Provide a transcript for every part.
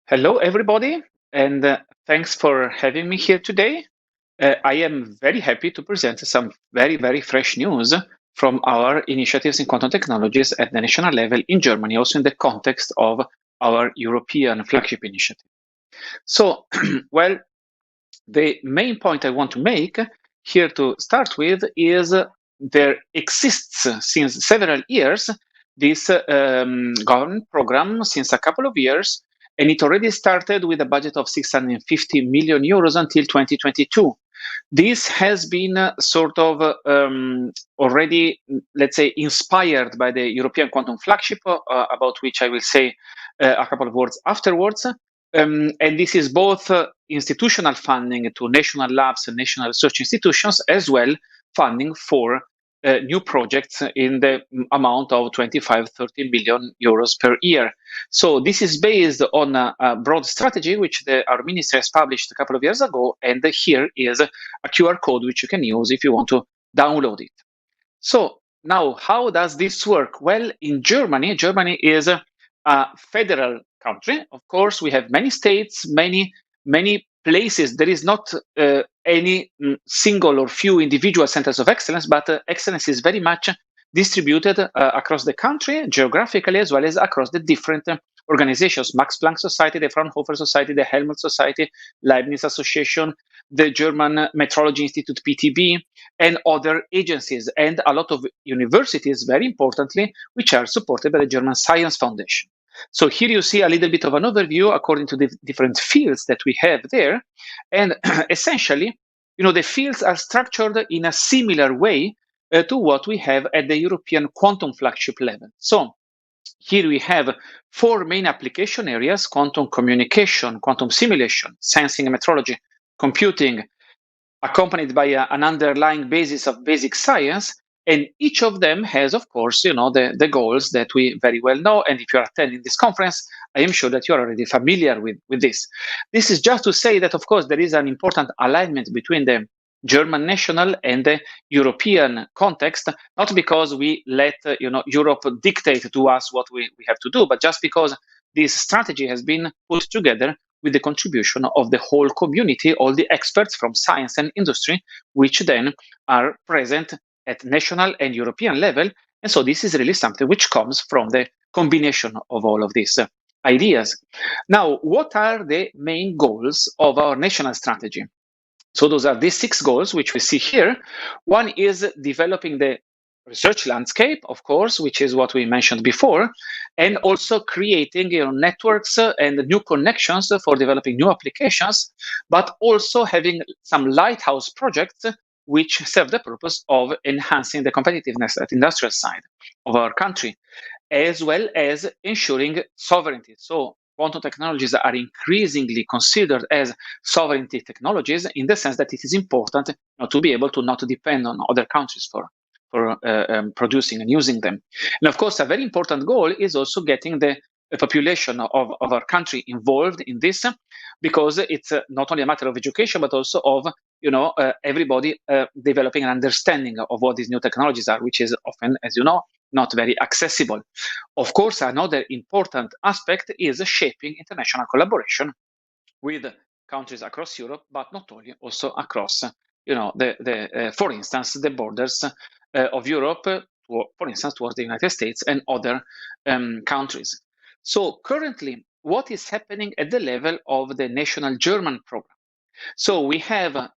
Hello, everybody, and thanks for having me here today. I am very happy to present some very fresh news from our initiatives in quantum technologies at the national level in Germany, also in the context of our European flagship initiative. So, well, the main point I want to make here to start with is there exists since several years this government program since a couple of years, and it already started with a budget of 650 million euros until 2022. This has been sort of already, let's say, inspired by the European Quantum Flagship, about which I will say a couple of words afterwards. And this is both institutional funding to national labs and national research institutions, as well funding for new projects in the amount of 25-30 million euros per year. So this is based on a broad strategy which our ministry has published a couple of years ago, and here is a QR code which you can use if you want to download it. So now, how does this work? Well, in Germany, Germany is a federal country. Of course, we have many states, many places. There is not any single or few individual centers of excellence, but excellence is very much distributed across the country geographically, as well as across the different organizations: Max Planck Society, the Fraunhofer Society, the Helmholtz Society, Leibniz Association, the German Metrology Institute (PTB), and other agencies, and a lot of universities, very importantly, which are supported by the German Science Foundation. So here you see a little bit of an overview according to the different fields that we have there. And essentially, the fields are structured in a similar way to what we have at the European quantum flagship level. So here we have four main application areas: quantum communication, quantum simulation, sensing and metrology, computing, accompanied by an underlying basis of basic science. And each of them has, of course, the goals that we very well know. And if you're attending this conference, I am sure that you're already familiar with this. This is just to say that, of course, there is an important alignment between the German national and the European context, not because we let Europe dictate to us what we have to do, but just because this strategy has been put together with the contribution of the whole community, all the experts from science and industry, which then are present at national and European level. And so this is really something which comes from the combination of all of these ideas. Now, what are the main goals of our national strategy? So those are these 6 goals, which we see here. One is developing the research landscape, of course, which is what we mentioned before, and also creating networks and new connections for developing new applications, but also having some lighthouse projects which serve the purpose of enhancing the competitiveness at industrial side of our country, as well as ensuring sovereignty. So quantum technologies are increasingly considered as sovereignty technologies, in the sense that it is important to be able to not depend on other countries for producing and using them. And of course, a very important goal is also getting the population of our country involved in this, because it's not only a matter of education, but also of everybody developing an understanding of what these new technologies are, which is often, as you know, not very accessible. Of course, another important aspect is shaping international collaboration with countries across Europe, but not only, also across, for instance, the borders of Europe, for instance, towards the United States and other countries. So currently, what is happening at the level of the national German program? So we have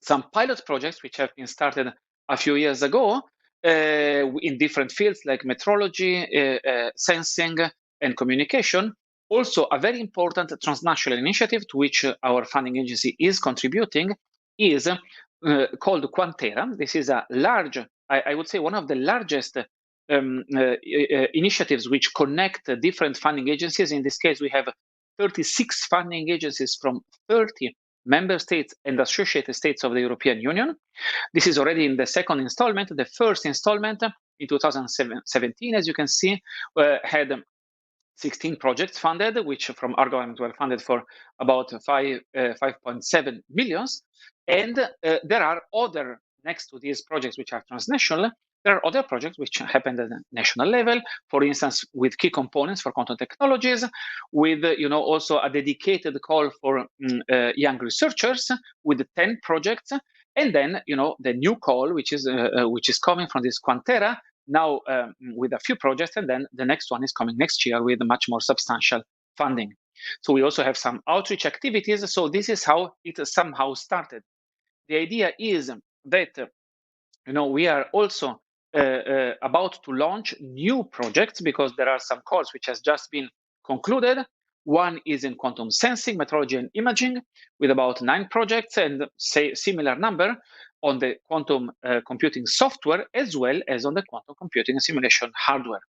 some pilot projects which have been started a few years ago in different fields like metrology, sensing, and communication. Also, a very important transnational initiative to which our funding agency is contributing is called Quantera. This is a large, I would say, one of the largest initiatives which connect different funding agencies. In this case, we have 36 funding agencies from 30 member states and associated states of the European Union. This is already in the second installment. The first installment in 2017, as you can see, had 16 projects funded, which from our government were funded for about 5.7 million. And there are other, next to these projects which are transnational, There are other projects which happen at the national level, for instance, with key components for quantum technologies, with also a dedicated call for young researchers with 10 projects, and then the new call which is coming from this Quantera now with a few projects, and then the next one is coming next year with much more substantial funding. So we also have some outreach activities. So this is how it somehow started. The idea is that we are also about to launch new projects because there are some calls which has just been concluded. One is in quantum sensing, metrology, and imaging, with about 9 projects, and say similar number on the quantum computing software as well as on the quantum computing simulation hardware.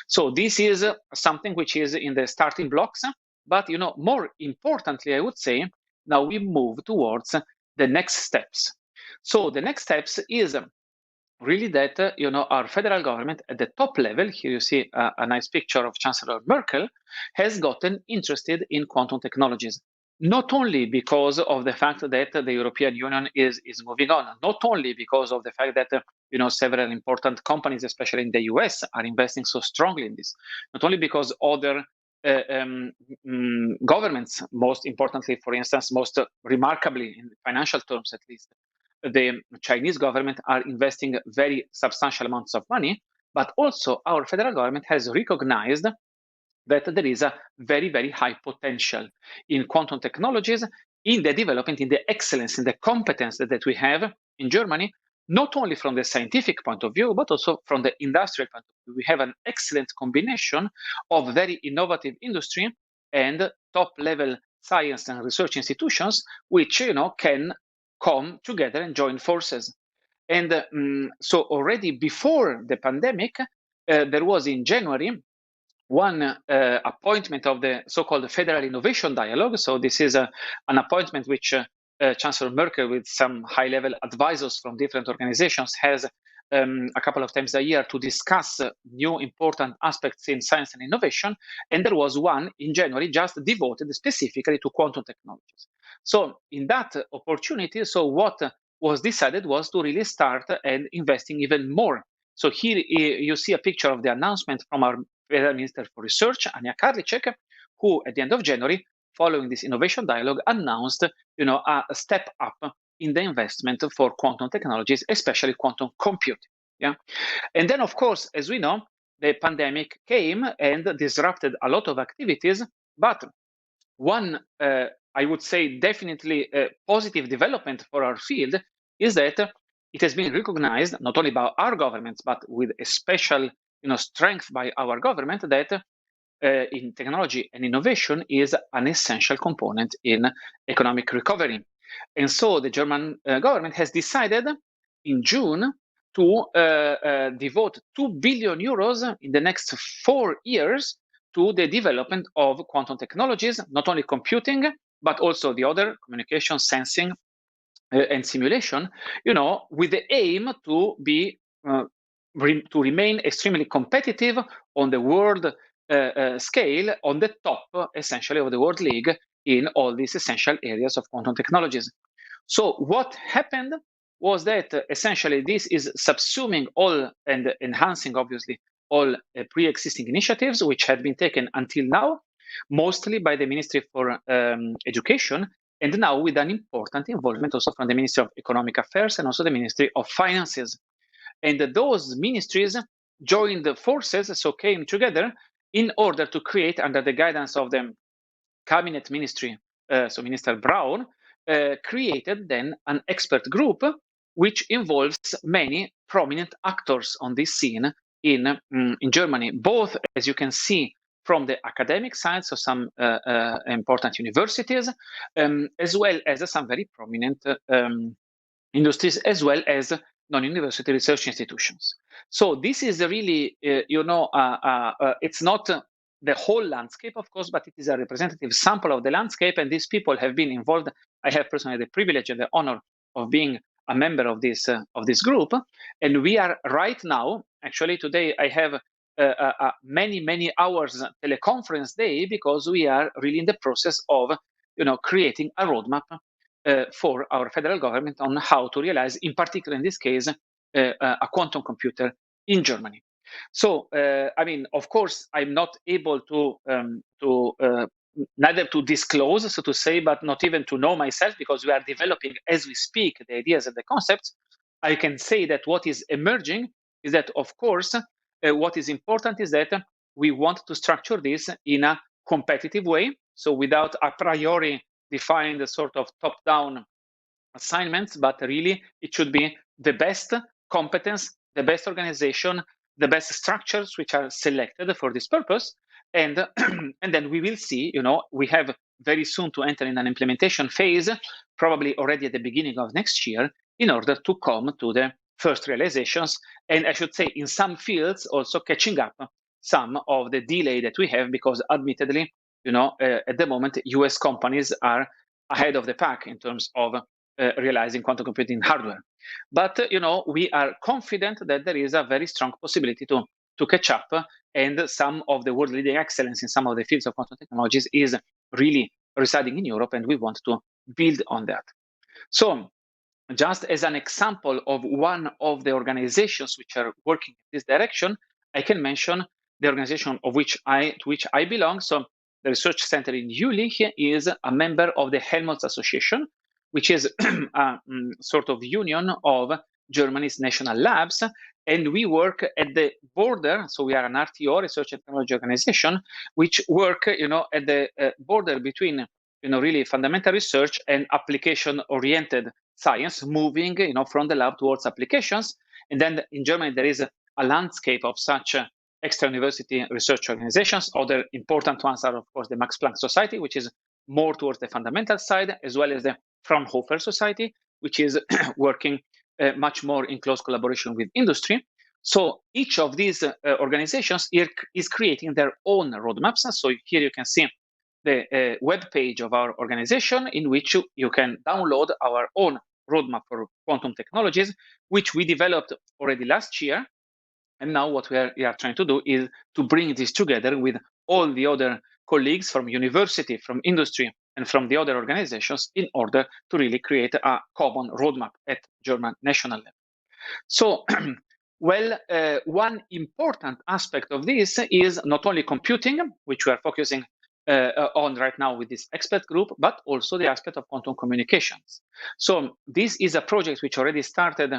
So this is something which is in the starting blocks, but more importantly, I would say now we move towards the next steps. So the next steps is really that our federal government at the top level, here you see a nice picture of Chancellor Merkel, has gotten interested in quantum technologies, not only because of the fact that the European Union is moving on, not only because of the fact that several important companies, especially in the US, are investing so strongly in this, not only because other governments, most importantly, for instance, most remarkably in financial terms at least, the Chinese government are investing very substantial amounts of money, but also our federal government has recognized that there is a very, very high potential in quantum technologies, in the development, in the excellence, in the competence that we have in Germany, not only from the scientific point of view, but also from the industrial point of view. We have an excellent combination of very innovative industry and top-level science and research institutions, which can come together and join forces. And so already before the pandemic, there was in January one appointment of the so-called Federal Innovation Dialogue. So this is an appointment which Chancellor Merkel, with some high-level advisors from different organizations, has a couple of times a year to discuss new important aspects in science and innovation. And there was one in January just devoted specifically to quantum technologies. So in that opportunity, so what was decided was to really start and investing even more. So here you see a picture of the announcement from our Federal Minister for Research, Anja Karliczek, who at the end of January, following this innovation dialogue, announced a step up in the investment for quantum technologies, especially quantum computing. Yeah, and then of course, as we know, the pandemic came and disrupted a lot of activities. But one, I would say, definitely positive development for our field is that it has been recognized not only by our governments, but with a special strength by our government, that in technology and innovation is an essential component in economic recovery. And so the German government has decided in June to devote 2 billion euros in the next 4 years to the development of quantum technologies, not only computing, but also the other communication, sensing, and simulation, with the aim to be to remain extremely competitive on the world scale, on the top, essentially, of the world league in all these essential areas of quantum technologies. So what happened was that essentially this is subsuming all and enhancing, obviously, all pre-existing initiatives which had been taken until now, mostly by the Ministry for Education, and now with an important involvement also from the Ministry of Economic Affairs and also the Ministry of Finances. And those ministries joined forces, so came together in order to create, under the guidance of the cabinet ministry, so Minister Braun, created then an expert group which involves many prominent actors on this scene in Germany, both, as you can see, from the academic side, so some important universities, as well as some very prominent industries, as well as non-university research institutions. So this is really, it's not the whole landscape, of course, but it is a representative sample of the landscape, and these people have been involved. I have personally the privilege and the honor of being a member of this group, and we are right now. Actually, today I have many hours teleconference day because we are really in the process of creating a roadmap for our federal government on how to realize, in particular in this case, a quantum computer in Germany. So, I mean, of course, I'm not able to neither to disclose, so to say, but not even to know myself, because we are developing as we speak the ideas and the concepts. I can say that what is emerging is that, of course, what is important is that we want to structure this in a competitive way, so without a priori defined sort of top-down assignments, but really it should be the best competence, the best organization, the best structures which are selected for this purpose. And, and then we will see, we have very soon to enter in an implementation phase, probably already at the beginning of next year, in order to come to the first realizations. And I should say, in some fields, also catching up some of the delay that we have, because admittedly, at the moment, US companies are ahead of the pack in terms of realizing quantum computing hardware. But we are confident that there is a very strong possibility to catch up, and some of the world-leading excellence in some of the fields of quantum technologies is really residing in Europe, and we want to build on that. So, just as an example of one of the organizations which are working in this direction, I can mention the organization to which I belong. So, the research center in Jülich is a member of the Helmholtz Association, which is a sort of union of Germany's national labs, and we work at the border. So we are an RTO, research and technology organization, which work, at the border between, really fundamental research and application-oriented science, moving, from the lab towards applications. And then in Germany there is a landscape of such extra-university research organizations. Other important ones are, of course, the Max Planck Society, which is more towards the fundamental side, as well as the Fraunhofer Society, which is working much more in close collaboration with industry. So each of these organizations is creating their own roadmaps. So here you can see the web page of our organization, in which you can download our own roadmap for quantum technologies, which we developed already last year. And now what we are trying to do is to bring this together with all the other colleagues from university, from industry, and from the other organizations, in order to really create a common roadmap at German national level. So, well, one important aspect of this is not only computing, which we are focusing on right now with this expert group, but also the aspect of quantum communications. So this is a project which already started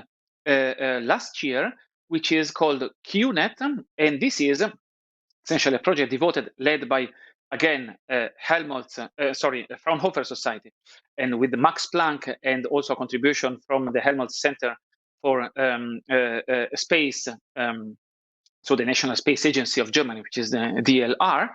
last year, which is called QNet, and this is essentially a project led by, again, Fraunhofer Society, and with the Max Planck, and also a contribution from the Helmholtz Center for Space, so the National Space Agency of Germany, which is the DLR,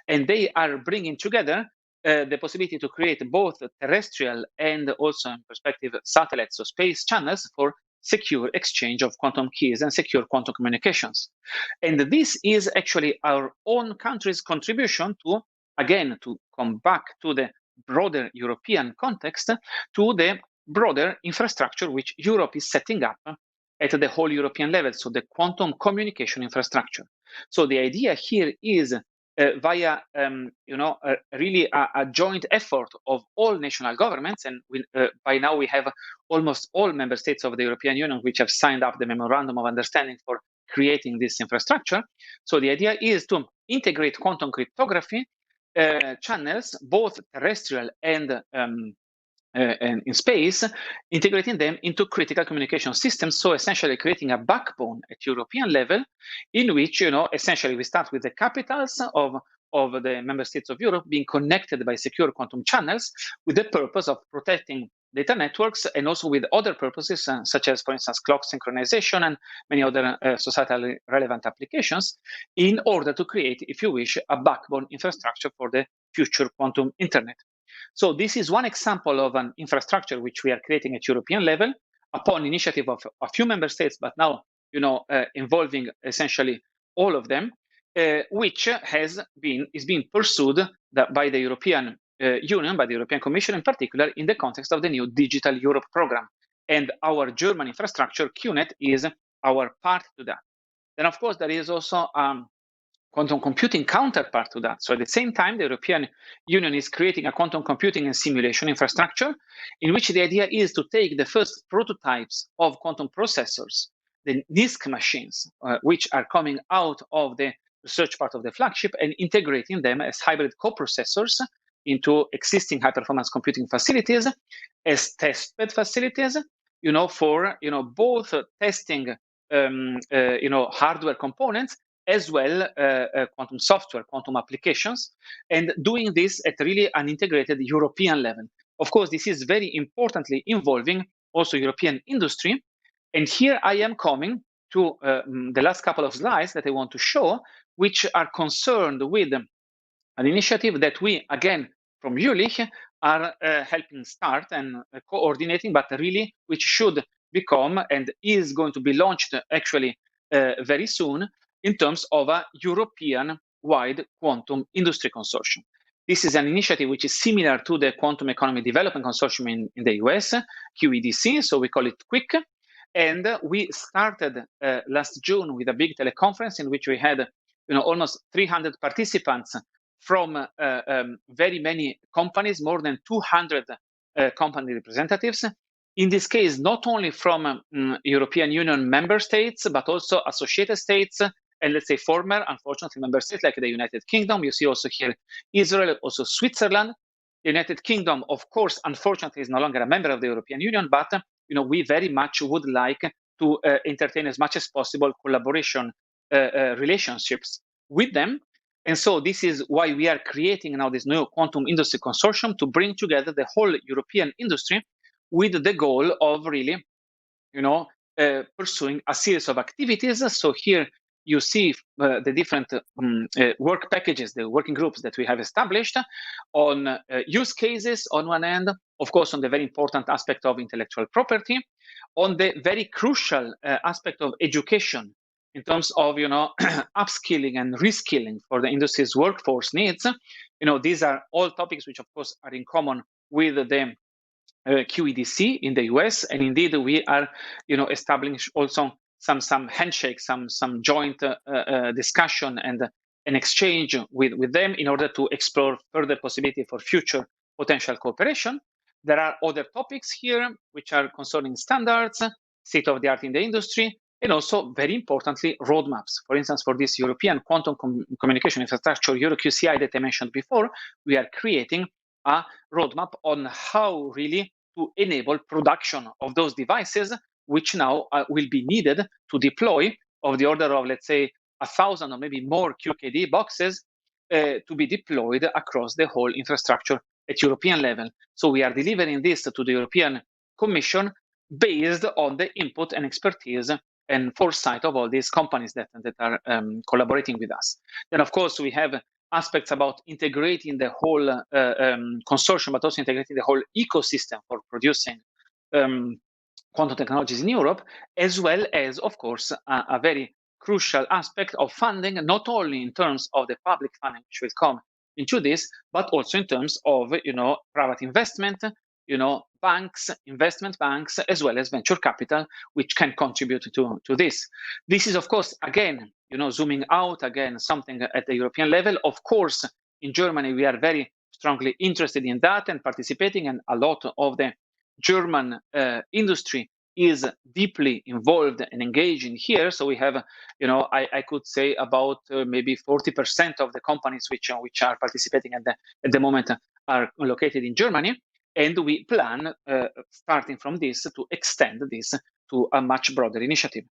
and they are bringing together the possibility to create both terrestrial and also, in perspective, satellites, so space channels for secure exchange of quantum keys and secure quantum communications. And this is actually our own country's contribution to, again, to come back to the broader European context, to the broader infrastructure which Europe is setting up at the whole European level, so the quantum communication infrastructure. So the idea here is via, really a joint effort of all national governments, and by now we have almost all member states of the European Union which have signed up the memorandum of understanding for creating this infrastructure. So the idea is to integrate quantum cryptography channels, both terrestrial and in space, integrating them into critical communication systems. So essentially creating a backbone at European level, in which, essentially we start with the capitals of the member states of Europe being connected by secure quantum channels, with the purpose of protecting data networks, and also with other purposes, such as, for instance, clock synchronization and many other societally relevant applications, in order to create, if you wish, a backbone infrastructure for the future quantum internet. So this is one example of an infrastructure which we are creating at European level upon initiative of a few member states, but now, involving essentially all of them, which is being pursued by the European Union, by the European Commission in particular, in the context of the new Digital Europe program. And our German infrastructure, QNet, is our part to that. Then, of course, there is also quantum computing counterpart to that. So at the same time, the European Union is creating a quantum computing and simulation infrastructure, in which the idea is to take the first prototypes of quantum processors the NISC machines, which are coming out of the research part of the flagship and integrating them as hybrid coprocessors into existing high-performance computing facilities, as testbed facilities, for both testing hardware components as well quantum software, quantum applications, and doing this at really an integrated European level. Of course, this is very importantly involving also European industry. And here I am coming to the last couple of slides that I want to show, which are concerned with an initiative that we, again, from Jülich, are helping start and coordinating, but really which should become and is going to be launched actually very soon in terms of a European-wide quantum industry consortium. This is an initiative which is similar to the Quantum Economy Development Consortium in the US, QEDC, so we call it QUIC. And we started last June with a big teleconference in which we had almost 300 participants from very many companies, more than 200 company representatives. In this case, not only from European Union member states, but also associated states, and let's say former, unfortunately, member states like the United Kingdom. You see also here Israel, also Switzerland. The United Kingdom, of course, unfortunately, is no longer a member of the European Union, but we very much would like to entertain as much as possible collaboration relationships with them. And so this is why we are creating now this new quantum industry consortium to bring together the whole European industry with the goal of really, pursuing a series of activities. So here you see the different work packages, the working groups that we have established on use cases on one end, of course, on the very important aspect of intellectual property, on the very crucial aspect of education in terms of upskilling and reskilling for the industry's workforce needs. These are all topics which, of course, are in common with the QEDC in the US, and indeed we are establishing also some handshakes, some joint discussion and an exchange with them in order to explore further possibility for future potential cooperation. There are other topics here which are concerning standards, state of the art in the industry, and also, very importantly, roadmaps. For instance, for this European Quantum Communication Infrastructure, EuroQCI that I mentioned before, we are creating a roadmap on how really to enable production of those devices, which now will be needed to deploy of the order of, let's say, 1,000 or maybe more QKD boxes to be deployed across the whole infrastructure at European level. So we are delivering this to the European Commission based on the input and expertise and foresight of all these companies that are collaborating with us. Then, of course, we have aspects about integrating the whole consortium, but also integrating the whole ecosystem for producing quantum technologies in Europe, as well as, of course, a very crucial aspect of funding, not only in terms of the public funding which will come into this, but also in terms of private investment, banks, investment banks, as well as venture capital, which can contribute to this. This is, of course, again, zooming out again, something at the European level. Of course, in Germany, we are very strongly interested in that and participating, and a lot of the German industry is deeply involved and engaged in here. So we have, I could say about maybe 40% of the companies which are participating at the moment are located in Germany. And we plan, starting from this, to extend this to a much broader initiative.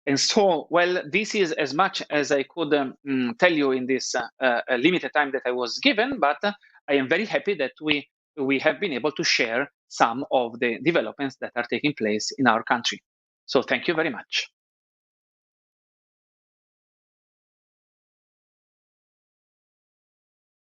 And so, well, this is as much as I could tell you in this limited time that I was given, but I am very happy that we have been able to share some of the developments that are taking place in our country. So thank you very much.